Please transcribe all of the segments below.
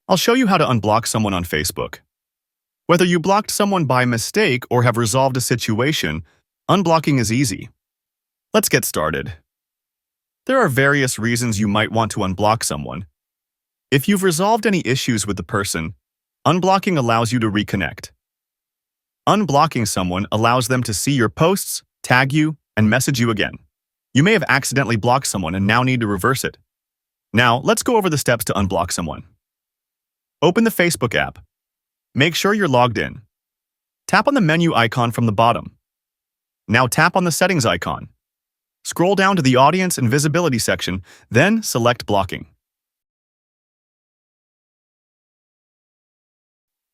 I'll show you how to unblock someone on Facebook. Whether you blocked someone by mistake or have resolved a situation, unblocking is easy. Let's get started. There are various reasons you might want to unblock someone. If you've resolved any issues with the person, unblocking allows you to reconnect. Unblocking someone allows them to see your posts, tag you, and message you again. You may have accidentally blocked someone and now need to reverse it. Now, let's go over the steps to unblock someone. Open the Facebook app. Make sure you're logged in. Tap on the menu icon from the bottom. Now tap on the settings icon. Scroll down to the audience and visibility section, then select blocking.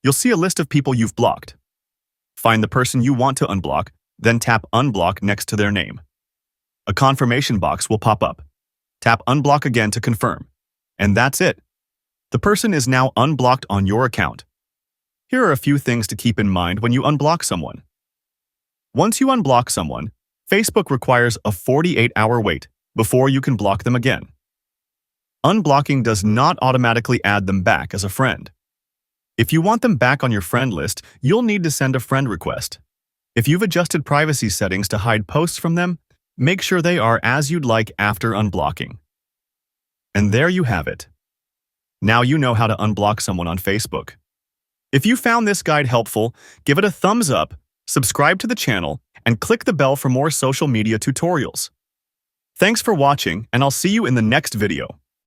You'll see a list of people you've blocked. Find the person you want to unblock, then tap unblock next to their name. A confirmation box will pop up. Tap unblock again to confirm. And that's it. The person is now unblocked on your account. Here are a few things to keep in mind when you unblock someone. Once you unblock someone, Facebook requires a 48-hour wait before you can block them again. Unblocking does not automatically add them back as a friend. If you want them back on your friend list, you'll need to send a friend request. If you've adjusted privacy settings to hide posts from them, make sure they are as you'd like after unblocking. And there you have it. Now you know how to unblock someone on Facebook. If you found this guide helpful, give it a thumbs up, subscribe to the channel, and click the bell for more social media tutorials. Thanks for watching, and I'll see you in the next video.